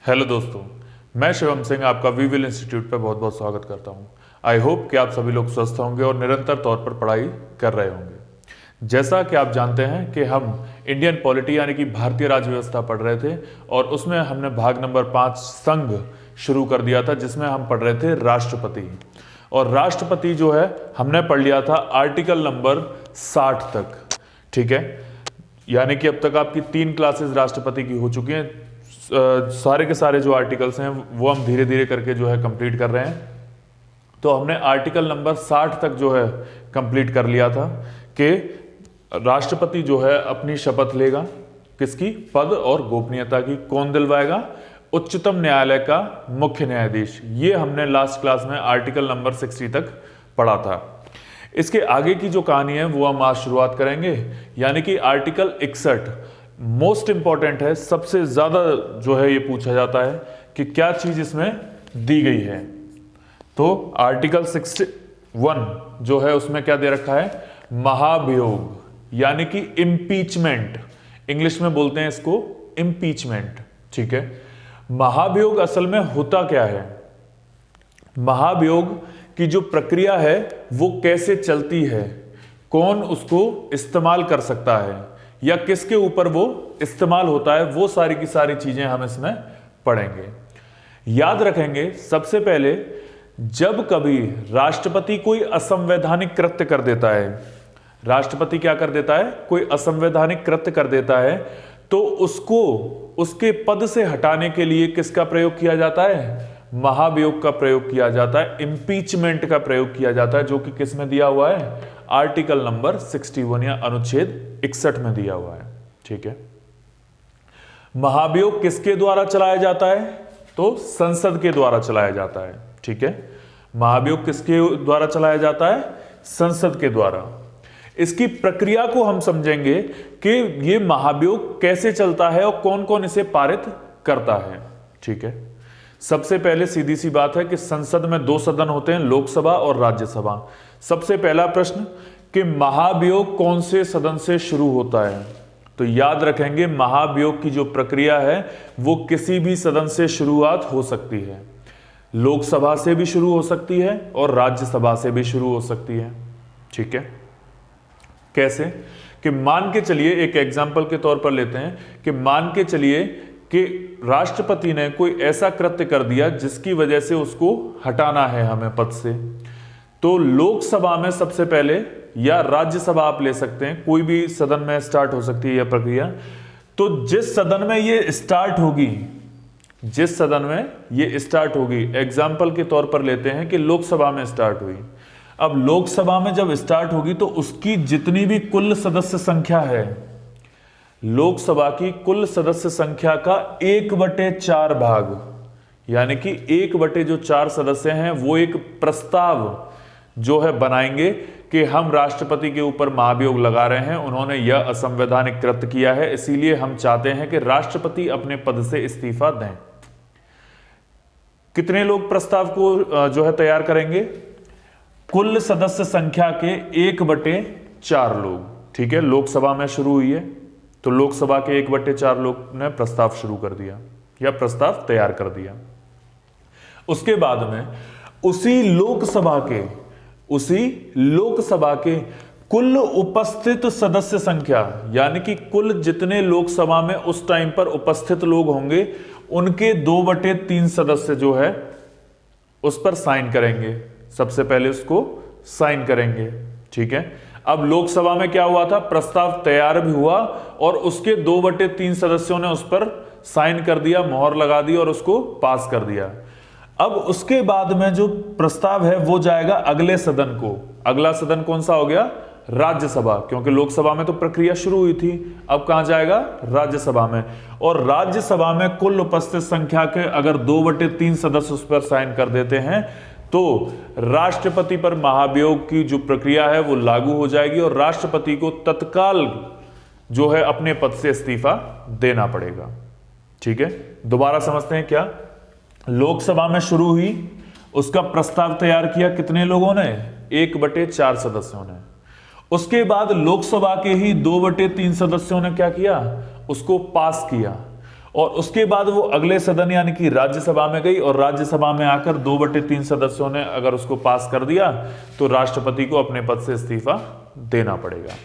Hello दोस्तों, मैं शिवम सिंह आपका वी विल इंस्टीट्यूट पर बहुत बहुत स्वागत करता हूं। आई होप कि आप सभी लोग स्वस्थ होंगे और निरंतर तौर पर पढ़ाई कर रहे होंगे। जैसा कि आप जानते हैं कि हम इंडियन पॉलिटी यानी कि भारतीय राज्य व्यवस्था पढ़ रहे थे और उसमें हमने भाग नंबर 5 संघ शुरू कर दिया था, जिसमें हम पढ़ रहे थे राष्ट्रपति। और राष्ट्रपति जो है हमने पढ़ लिया था आर्टिकल नंबर 60 तक। ठीक है, यानी कि अब तक आपकी 3 क्लासेस राष्ट्रपति की हो चुकी हैं। सारे के सारे जो आर्टिकल्स हैं वो हम धीरे धीरे करके जो है कंप्लीट कर रहे हैं। तो हमने आर्टिकल नंबर 60 तक जो है कंप्लीट कर लिया था कि राष्ट्रपति जो है अपनी शपथ लेगा, किसकी? पद और गोपनीयता की। कौन दिलवाएगा? उच्चतम न्यायालय का मुख्य न्यायाधीश। ये हमने लास्ट क्लास में आर्टिकल नंबर 60 तक पढ़ा था। इसके आगे की जो कहानी है वो हम आज शुरुआत करेंगे, यानी कि आर्टिकल 61 मोस्ट इंपॉर्टेंट है। सबसे ज्यादा जो है ये पूछा जाता है कि क्या चीज इसमें दी गई है। तो आर्टिकल 61 जो है उसमें क्या दे रखा है? महाभियोग, यानी कि इम्पीचमेंट। इंग्लिश में बोलते हैं इसको इम्पीचमेंट। ठीक है, महाभियोग असल में होता क्या है? महाभियोग की जो प्रक्रिया है वो कैसे चलती है, कौन उसको इस्तेमाल कर सकता है या किसके ऊपर वो इस्तेमाल होता है, वो सारी की सारी चीजें हम इसमें पढ़ेंगे। याद रखेंगे, सबसे पहले जब कभी राष्ट्रपति कोई असंवैधानिक कृत्य कर देता है, राष्ट्रपति क्या कर देता है? कोई असंवैधानिक कृत्य कर देता है, तो उसको उसके पद से हटाने के लिए किसका प्रयोग किया जाता है? महाभियोग का प्रयोग किया जाता है, इंपीचमेंट का प्रयोग किया जाता है, जो कि किस में दिया हुआ है? आर्टिकल नंबर 61 या अनुच्छेद 61 में दिया हुआ है। ठीक है, महाभियोग किसके द्वारा चलाया जाता है? तो संसद के द्वारा चलाया जाता है। ठीक है, महाभियोग किसके द्वारा चलाया जाता है? संसद के द्वारा। इसकी प्रक्रिया को हम समझेंगे कि यह महाभियोग कैसे चलता है और कौन कौन इसे पारित करता है। ठीक है, सबसे पहले सीधी सी बात है कि संसद में 2 सदन होते हैं, लोकसभा और राज्यसभा। सबसे पहला प्रश्न कि महाभियोग कौन से सदन से शुरू होता है? तो याद रखेंगे, महाभियोग की जो प्रक्रिया है वो किसी भी सदन से शुरुआत हो सकती है। लोकसभा से भी शुरू हो सकती है और राज्यसभा से भी शुरू हो सकती है। ठीक है, कैसे? कि मान के चलिए, एक एग्जाम्पल के तौर पर लेते हैं कि मान के चलिए कि राष्ट्रपति ने कोई ऐसा कृत्य कर दिया जिसकी वजह से उसको हटाना है हमें पद से। तो लोकसभा में सबसे पहले, या राज्यसभा आप ले सकते हैं, कोई भी सदन में स्टार्ट हो सकती है यह प्रक्रिया। तो जिस सदन में ये स्टार्ट होगी, जिस सदन में ये स्टार्ट होगी, एग्जाम्पल के तौर पर लेते हैं कि लोकसभा में स्टार्ट हुई। अब लोकसभा में जब स्टार्ट होगी तो उसकी जितनी भी कुल सदस्य संख्या है, लोकसभा की कुल सदस्य संख्या का 1/4 भाग, यानी कि 1/4 सदस्य हैं, वो एक प्रस्ताव जो है बनाएंगे कि हम राष्ट्रपति के ऊपर महाभियोग लगा रहे हैं, उन्होंने यह असंवैधानिक कृत्य किया है, इसीलिए हम चाहते हैं कि राष्ट्रपति अपने पद से इस्तीफा दें। कितने लोग प्रस्ताव को जो है तैयार करेंगे? कुल सदस्य संख्या के 1/4 लोग। ठीक है, लोकसभा में शुरू हुई है तो लोकसभा के 1/4 लोग ने प्रस्ताव शुरू कर दिया या प्रस्ताव तैयार कर दिया। उसके बाद में उसी लोकसभा के कुल उपस्थित सदस्य संख्या, यानी कि कुल जितने लोकसभा में उस टाइम पर उपस्थित लोग होंगे, उनके 2/3 सदस्य जो है उस पर साइन करेंगे। सबसे पहले उसको साइन करेंगे। ठीक है, अब लोकसभा में क्या हुआ था? प्रस्ताव तैयार भी हुआ और उसके 2/3 सदस्यों ने उस पर साइन कर दिया, मोहर लगा दी और उसको पास कर दिया। अब उसके बाद में जो प्रस्ताव है वो जाएगा अगले सदन को। अगला सदन कौन सा हो गया? राज्यसभा, क्योंकि लोकसभा में तो प्रक्रिया शुरू हुई थी। अब कहां जाएगा? राज्यसभा में। और राज्यसभा में कुल उपस्थित संख्या के अगर 2/3 सदस्य उस पर साइन कर देते हैं तो राष्ट्रपति पर महाभियोग की जो प्रक्रिया है वो लागू हो जाएगी और राष्ट्रपति को तत्काल जो है अपने पद से इस्तीफा देना पड़ेगा। ठीक है, दोबारा समझते हैं। क्या? लोकसभा में शुरू हुई, उसका प्रस्ताव तैयार किया कितने लोगों ने? 1/4 सदस्यों ने। उसके बाद लोकसभा के ही 2/3 सदस्यों ने क्या किया? उसको पास किया। और उसके बाद वो अगले सदन यानी कि राज्यसभा में गई और राज्यसभा में आकर 2/3 सदस्यों ने अगर उसको पास कर दिया तो राष्ट्रपति को अपने पद से इस्तीफा देना पड़ेगा।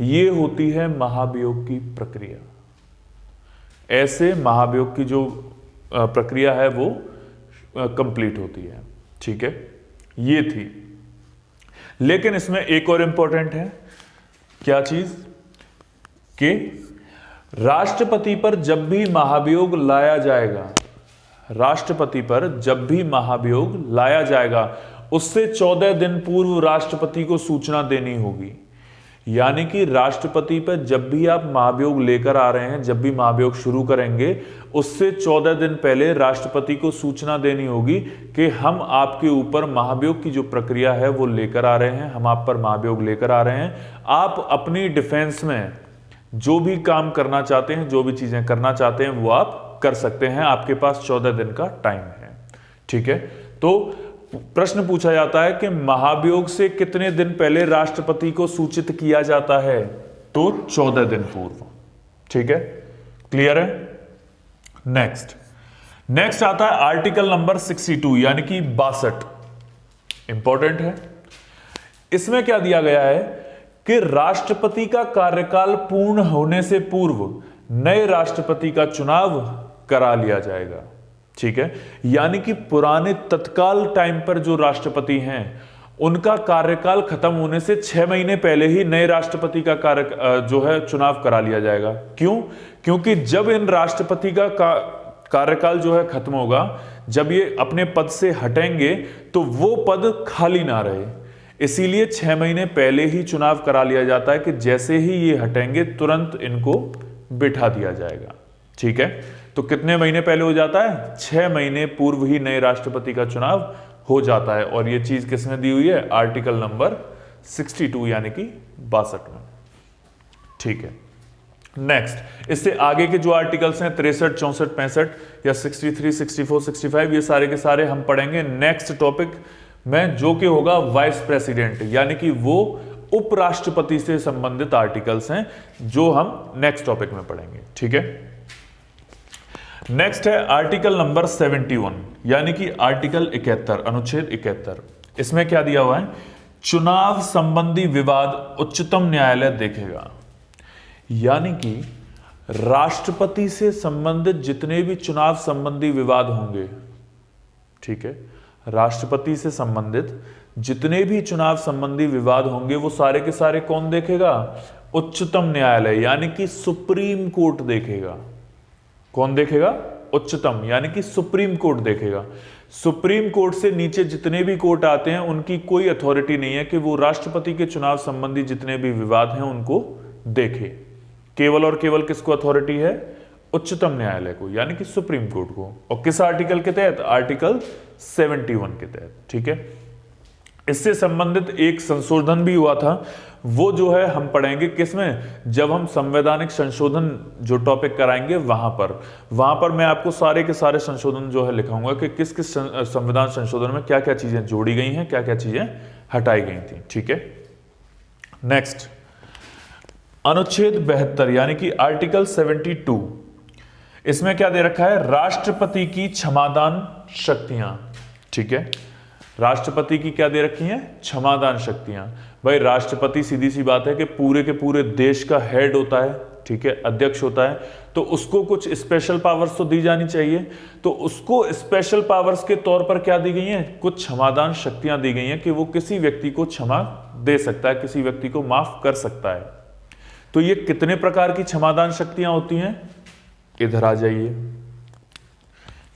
ये होती है महाभियोग की प्रक्रिया। ऐसे महाभियोग की जो प्रक्रिया है वो कंप्लीट होती है। ठीक है, ये थी। लेकिन इसमें एक और इंपॉर्टेंट है, क्या चीज, कि राष्ट्रपति पर जब भी महाभियोग लाया जाएगा, राष्ट्रपति पर जब भी महाभियोग लाया जाएगा उससे 14 दिन पूर्व राष्ट्रपति को सूचना देनी होगी। यानी कि राष्ट्रपति पर जब भी आप महाभियोग लेकर आ रहे हैं, जब भी महाभियोग शुरू करेंगे, उससे 14 दिन पहले राष्ट्रपति को सूचना देनी होगी कि हम आपके ऊपर महाभियोग की जो प्रक्रिया है वो लेकर आ रहे हैं, हम आप पर महाभियोग लेकर आ रहे हैं। आप अपनी डिफेंस में जो भी काम करना चाहते हैं, जो भी चीजें करना चाहते हैं वो आप कर सकते हैं, आपके पास 14 दिन का टाइम है। ठीक है, तो प्रश्न पूछा जाता है कि महाभियोग से कितने दिन पहले राष्ट्रपति को सूचित किया जाता है, तो 14 दिन पूर्व। ठीक है, क्लियर है। नेक्स्ट आता है आर्टिकल नंबर 62 यानी कि 62, इंपॉर्टेंट है। इसमें क्या दिया गया है कि राष्ट्रपति का कार्यकाल पूर्ण होने से पूर्व नए राष्ट्रपति का चुनाव करा लिया जाएगा। ठीक है, यानी कि पुराने तत्काल टाइम पर जो राष्ट्रपति हैं उनका कार्यकाल खत्म होने से 6 महीने पहले ही नए राष्ट्रपति का जो है चुनाव करा लिया जाएगा। क्यों? क्योंकि जब इन राष्ट्रपति का कार्यकाल जो है खत्म होगा, जब ये अपने पद से हटेंगे तो वो पद खाली ना रहे, इसीलिए 6 महीने पहले ही चुनाव करा लिया जाता है कि जैसे ही ये हटेंगे तुरंत इनको बिठा दिया जाएगा। ठीक है, तो कितने महीने पहले हो जाता है? 6 महीने पूर्व ही नए राष्ट्रपति का चुनाव हो जाता है। और ये चीज किसमें दी हुई है? आर्टिकल नंबर 62 यानी कि 62 में। ठीक है, नेक्स्ट, इससे आगे के जो आर्टिकल्स हैं 63, 64, 65 या 63, 64, 65, ये सारे के सारे हम पढ़ेंगे नेक्स्ट टॉपिक में, जो कि होगा वाइस प्रेसिडेंट, यानी कि वो उपराष्ट्रपति से संबंधित आर्टिकल्स हैं जो हम नेक्स्ट टॉपिक में पढ़ेंगे। ठीक है, नेक्स्ट है आर्टिकल नंबर 71 यानी कि आर्टिकल 71, अनुच्छेद 71। इसमें क्या दिया हुआ है? चुनाव संबंधी विवाद उच्चतम न्यायालय देखेगा। यानी कि राष्ट्रपति से संबंधित जितने भी चुनाव संबंधी विवाद होंगे, ठीक है, राष्ट्रपति से संबंधित जितने भी चुनाव संबंधी विवाद होंगे वो सारे के सारे कौन देखेगा? उच्चतम न्यायालय यानी कि सुप्रीम कोर्ट देखेगा। कौन देखेगा? उच्चतम यानी कि सुप्रीम कोर्ट देखेगा। सुप्रीम कोर्ट से नीचे जितने भी कोर्ट आते हैं उनकी कोई अथॉरिटी नहीं है कि वो राष्ट्रपति के चुनाव संबंधी जितने भी विवाद हैं उनको देखे। केवल और केवल किसको अथॉरिटी है? उच्चतम न्यायालय को, यानी कि सुप्रीम कोर्ट को। और किस आर्टिकल के तहत? आर्टिकल 71 के तहत। ठीक है, इससे संबंधित एक संशोधन भी हुआ था, वो जो है हम पढ़ेंगे किसमें? जब हम संवैधानिक संशोधन जो टॉपिक कराएंगे वहां पर मैं आपको सारे के सारे संशोधन जो है लिखाऊंगा कि किस किस संविधान संशोधन में क्या क्या चीजें जोड़ी गई हैं, क्या क्या चीजें हटाई गई थी। ठीक है, नेक्स्ट, अनुच्छेद 72 यानी कि आर्टिकल 72। इसमें क्या दे रखा है? राष्ट्रपति की क्षमादान शक्तियां। ठीक है, राष्ट्रपति की क्या दे रखी हैं? क्षमादान शक्तियां। भाई राष्ट्रपति सीधी सी बात है कि पूरे के पूरे देश का हेड होता है, ठीक है, अध्यक्ष होता है, तो उसको कुछ स्पेशल पावर्स तो दी जानी चाहिए। तो उसको स्पेशल पावर्स के तौर पर क्या दी गई हैं? कुछ क्षमादान शक्तियां दी गई हैं कि वो किसी व्यक्ति को क्षमा दे सकता है, किसी व्यक्ति को माफ कर सकता है। तो ये कितने प्रकार की क्षमादान शक्तियां होती हैं? इधर आ जाइए।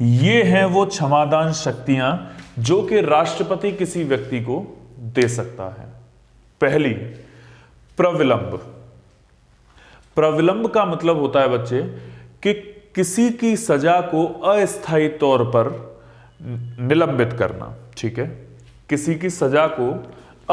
ये हैं वो क्षमादान शक्तियां जो कि राष्ट्रपति किसी व्यक्ति को दे सकता है। पहली, प्रविलंब। प्रविलंब का मतलब होता है बच्चे कि किसी की सजा को अस्थायी तौर पर निलंबित करना। ठीक है, किसी की सजा को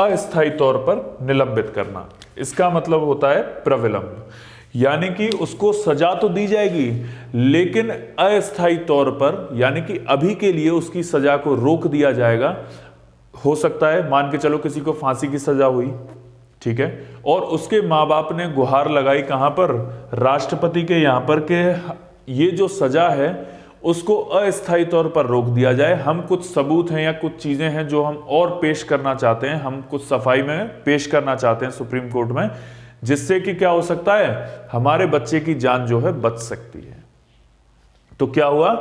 अस्थायी तौर पर निलंबित करना, इसका मतलब होता है प्रविलंब। यानी कि उसको सजा तो दी जाएगी लेकिन अस्थायी तौर पर, यानी कि अभी के लिए उसकी सजा को रोक दिया जाएगा। हो सकता है, मान के चलो किसी को फांसी की सजा हुई, ठीक है, और उसके माँ बाप ने गुहार लगाई कहां पर? राष्ट्रपति के यहां पर, के ये जो सजा है उसको अस्थायी तौर पर रोक दिया जाए। हम कुछ सबूत हैं या कुछ चीजें हैं जो हम और पेश करना चाहते हैं, हम कुछ सफाई में पेश करना चाहते हैं सुप्रीम कोर्ट में, जिससे कि क्या हो सकता है, हमारे बच्चे की जान जो है बच सकती है। तो क्या हुआ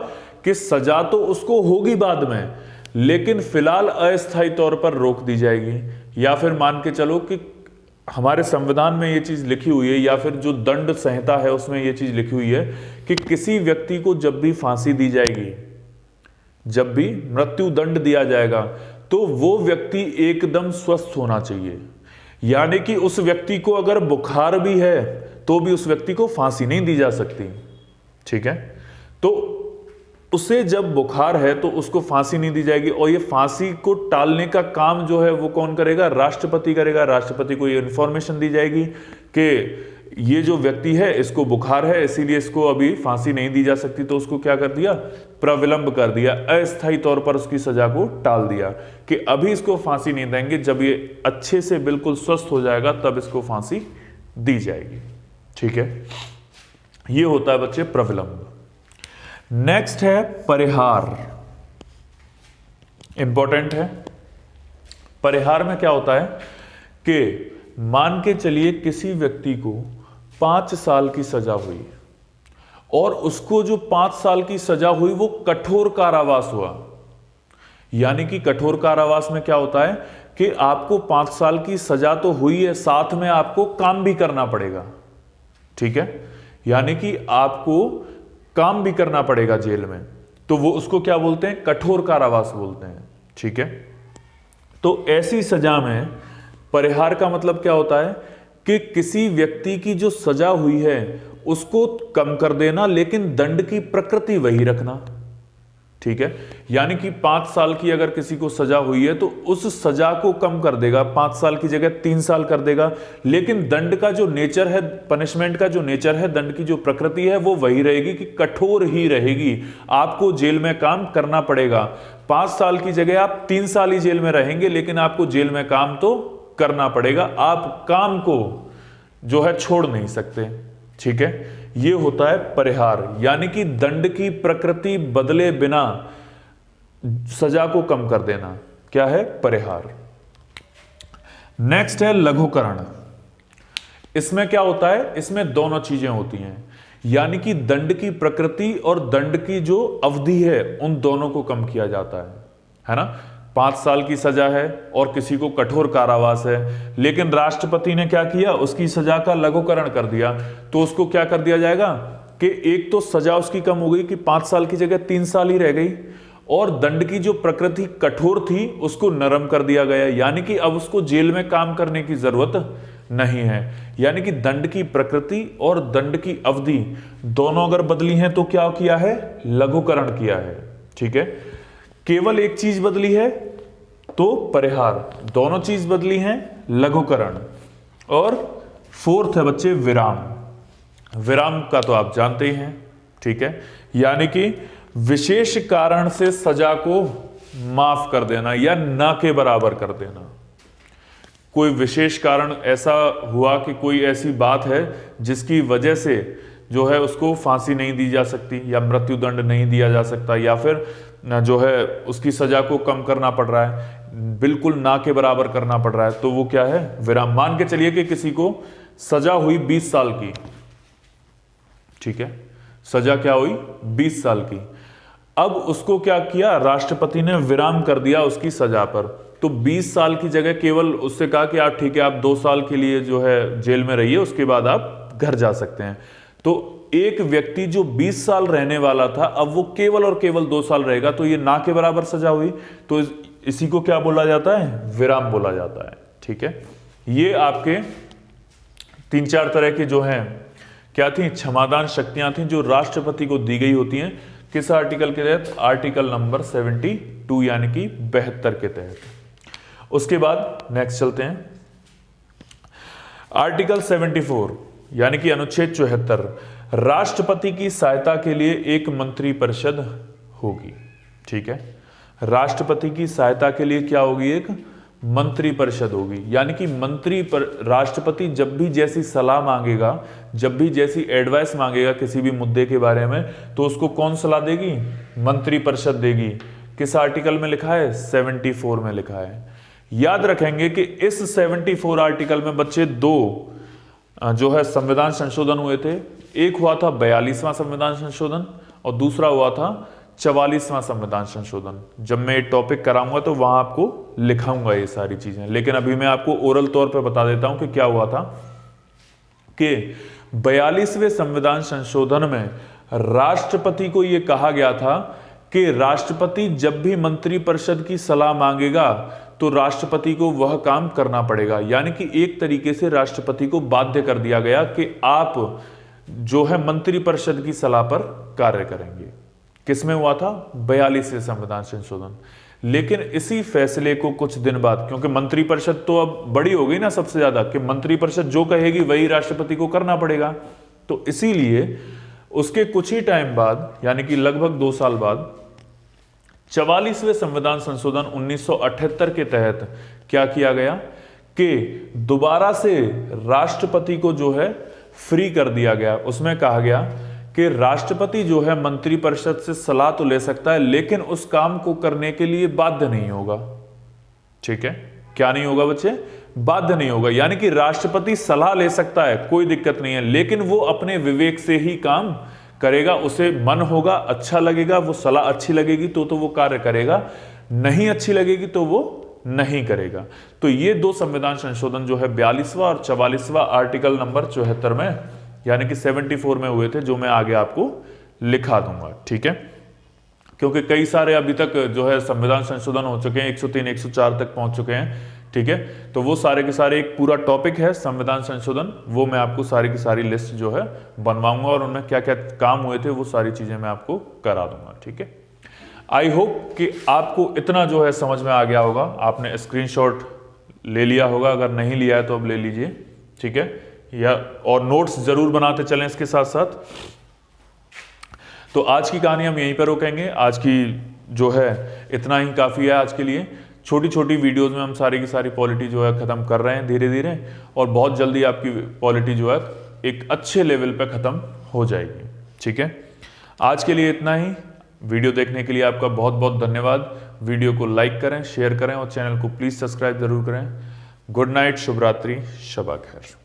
कि सजा तो उसको होगी बाद में, लेकिन फिलहाल अस्थायी तौर पर रोक दी जाएगी। या फिर मान के चलो कि हमारे संविधान में ये चीज लिखी हुई है, या फिर जो दंड संहिता है उसमें ये चीज लिखी हुई है कि किसी व्यक्ति को जब भी फांसी दी जाएगी, जब भी मृत्यु दंड दिया जाएगा, तो वो व्यक्ति एकदम स्वस्थ होना चाहिए। यानी कि उस व्यक्ति को अगर बुखार भी है तो भी उस व्यक्ति को फांसी नहीं दी जा सकती। ठीक है, तो उसे जब बुखार है तो उसको फांसी नहीं दी जाएगी। और ये फांसी को टालने का काम जो है वो कौन करेगा, राष्ट्रपति करेगा। राष्ट्रपति को ये इंफॉर्मेशन दी जाएगी कि ये जो व्यक्ति है इसको बुखार है, इसीलिए इसको अभी फांसी नहीं दी जा सकती। तो उसको क्या कर दिया, प्रविलंब कर दिया, अस्थायी तौर पर उसकी सजा को टाल दिया कि अभी इसको फांसी नहीं देंगे, जब ये अच्छे से बिल्कुल स्वस्थ हो जाएगा तब इसको फांसी दी जाएगी। ठीक है, ये होता है बच्चे प्रविलंब। नेक्स्ट है परिहार, इंपॉर्टेंट है। परिहार में क्या होता है कि मान के चलिए किसी व्यक्ति को 5 साल की सजा हुई और उसको जो 5 साल की सजा हुई वो कठोर कारावास हुआ। यानी कि कठोर कारावास में क्या होता है कि आपको 5 साल की सजा तो हुई है, साथ में आपको काम भी करना पड़ेगा। ठीक है, यानी कि आपको काम भी करना पड़ेगा जेल में, तो वो उसको क्या बोलते हैं, कठोर कारावास बोलते हैं। ठीक है, तो ऐसी सजा में परिहार का मतलब क्या होता है कि किसी व्यक्ति की जो सजा हुई है उसको कम कर देना, लेकिन दंड की प्रकृति वही रखना। ठीक है, यानी कि 5 साल की अगर किसी को सजा हुई है तो उस सजा को कम कर देगा, 5 साल की जगह 3 साल कर देगा, लेकिन दंड का जो नेचर है, पनिशमेंट का जो नेचर है, दंड की जो प्रकृति है वो वही रहेगी कि कठोर ही रहेगी। आपको जेल में काम करना पड़ेगा। 5 साल की जगह आप 3 साल ही जेल में रहेंगे, लेकिन आपको जेल में काम तो करना पड़ेगा। आप काम को जो है छोड़ नहीं सकते। ठीक है, ये होता है परिहार, यानी कि दंड की प्रकृति बदले बिना सजा को कम कर देना, क्या है, परिहार। नेक्स्ट है लघुकरण। इसमें क्या होता है, इसमें दोनों चीजें होती हैं, यानी कि दंड की प्रकृति और दंड की जो अवधि है उन दोनों को कम किया जाता है ना। 5 साल की सजा है और किसी को कठोर कारावास है, लेकिन राष्ट्रपति ने क्या किया, उसकी सजा का लघुकरण कर दिया। तो उसको क्या कर दिया जाएगा कि एक तो सजा उसकी कम हो गई कि 5 साल की जगह 3 साल ही रह गई, और दंड की जो प्रकृति कठोर थी उसको नरम कर दिया गया, यानी कि अब उसको जेल में काम करने की जरूरत नहीं है। यानी कि दंड की प्रकृति और दंड की अवधि दोनों अगर बदली हैं तो क्या किया है, लघुकरण किया है। ठीक है, केवल एक चीज बदली है तो परिहार, दोनों चीज बदली हैं लघुकरण। और 4th है बच्चे विराम। विराम का तो आप जानते ही हैं। ठीक है, यानी कि विशेष कारण से सजा को माफ कर देना या ना के बराबर कर देना। कोई विशेष कारण ऐसा हुआ कि कोई ऐसी बात है जिसकी वजह से जो है उसको फांसी नहीं दी जा सकती या मृत्युदंड नहीं दिया जा सकता, या फिर जो है उसकी सजा को कम करना पड़ रहा है, बिल्कुल ना के बराबर करना पड़ रहा है, तो वो क्या है, विराम। मान के चलिए कि किसी को सजा हुई 20 साल की। ठीक है, सजा क्या हुई, 20 साल की। अब उसको क्या किया, राष्ट्रपति ने विराम कर दिया उसकी सजा पर। तो 20 साल की जगह केवल उससे कहा कि आप ठीक है, आप 2 साल के लिए जो है जेल में रहिए, उसके बाद आप घर जा सकते हैं। तो एक व्यक्ति जो 20 साल रहने वाला था अब वो केवल और केवल 2 साल रहेगा, तो ये ना के बराबर सजा हुई। तो इसी को क्या बोला जाता है, विराम बोला जाता है। ठीक है, ये आपके 3-4 तरह के जो हैं क्या थी, क्षमादान शक्तियां थी जो राष्ट्रपति को दी गई होती हैं। किस आर्टिकल के तहत, आर्टिकल नंबर 72 यानी कि 72 के तहत। उसके बाद नेक्स्ट चलते हैं, आर्टिकल 74 यानी कि अनुच्छेद 74, राष्ट्रपति की सहायता के लिए एक मंत्रिपरिषद होगी। ठीक है, राष्ट्रपति की सहायता के लिए क्या होगी, एक मंत्रिपरिषद होगी। यानी कि राष्ट्रपति जब भी जैसी सलाह मांगेगा, जब भी जैसी एडवाइस मांगेगा किसी भी मुद्दे के बारे में, तो उसको कौन सलाह देगी? मंत्रिपरिषद देगी। किस आर्टिकल में लिखा है? 74 में लिखा है। याद रखेंगे कि इस 74 आर्टिकल में बच्चे दो जो है संविधान संशोधन हुए थे। एक हुआ था 42वां संविधान संशोधन और दूसरा हुआ था 44वां संविधान संशोधन। जब मैं ये टॉपिक कराऊंगा तो वहां आपको लिखाऊंगा ये सारी चीजें, लेकिन अभी मैं आपको ओरल तौर पे बता देता हूं कि क्या हुआ था कि 42वें संविधान संशोधन में राष्ट्रपति को यह कहा गया था कि राष्ट्रपति जब भी मंत्रिपरिषद की सलाह मांगेगा तो राष्ट्रपति को वह काम करना पड़ेगा। यानी कि एक तरीके से राष्ट्रपति को बाध्य कर दिया गया कि आप जो है मंत्रिपरिषद की सलाह पर कार्य करेंगे। किसमें हुआ था? 42वें संविधान संशोधन। लेकिन इसी फैसले को कुछ दिन बाद, क्योंकि मंत्रिपरिषद तो अब बड़ी हो गई ना सबसे ज्यादा, कि मंत्रिपरिषद जो कहेगी वही राष्ट्रपति को करना पड़ेगा, तो इसीलिए उसके कुछ ही टाइम बाद, यानी कि लगभग 2 साल बाद 44वें संविधान संशोधन 1978 के तहत क्या किया गया कि दोबारा से राष्ट्रपति को जो है फ्री कर दिया गया। उसमें कहा गया कि राष्ट्रपति जो है मंत्रिपरिषद से सलाह तो ले सकता है, लेकिन उस काम को करने के लिए बाध्य नहीं होगा। ठीक है, क्या नहीं होगा बच्चे? बाध्य नहीं होगा। यानी कि राष्ट्रपति सलाह ले सकता है, कोई दिक्कत नहीं है, लेकिन वो अपने विवेक से ही काम करेगा। उसे मन होगा, अच्छा लगेगा, वो सलाह अच्छी लगेगी तो वो कार्य करेगा, नहीं अच्छी लगेगी तो वो नहीं करेगा। तो ये 2 संविधान संशोधन जो है 42वां और 44वां आर्टिकल नंबर 74 में, यानी कि 74 में हुए थे, जो मैं आगे आपको लिखा दूंगा। ठीक है, क्योंकि कई सारे अभी तक जो है संविधान संशोधन हो चुके हैं, 103 104 तक पहुंच चुके हैं। ठीक है, तो वो सारे के सारे एक पूरा टॉपिक है संविधान संशोधन, वो मैं आपको सारी की सारी लिस्ट जो है बनवाऊंगा और उनमें क्या क्या काम हुए थे वो सारी चीजें मैं आपको करा दूंगा। ठीक है, आई होप कि आपको इतना जो है समझ में आ गया होगा। आपने स्क्रीनशॉट ले लिया होगा, अगर नहीं लिया है तो अब ले लीजिए। ठीक है, या और नोट्स जरूर बनाते चलें इसके साथ साथ। तो आज की कहानी हम यहीं पर रोकेंगे। आज की जो है इतना ही काफ़ी है आज के लिए। छोटी छोटी वीडियोस में हम सारी की सारी पॉलिटी जो है ख़त्म कर रहे हैं धीरे धीरे, और बहुत जल्दी आपकी पॉलिटी जो है एक अच्छे लेवल पे ख़त्म हो जाएगी। ठीक है, आज के लिए इतना ही। वीडियो देखने के लिए आपका बहुत बहुत धन्यवाद। वीडियो को लाइक करें, शेयर करें और चैनल को प्लीज़ सब्सक्राइब जरूर करें। गुड नाइट, शुभ रात्रि, शबा खैर।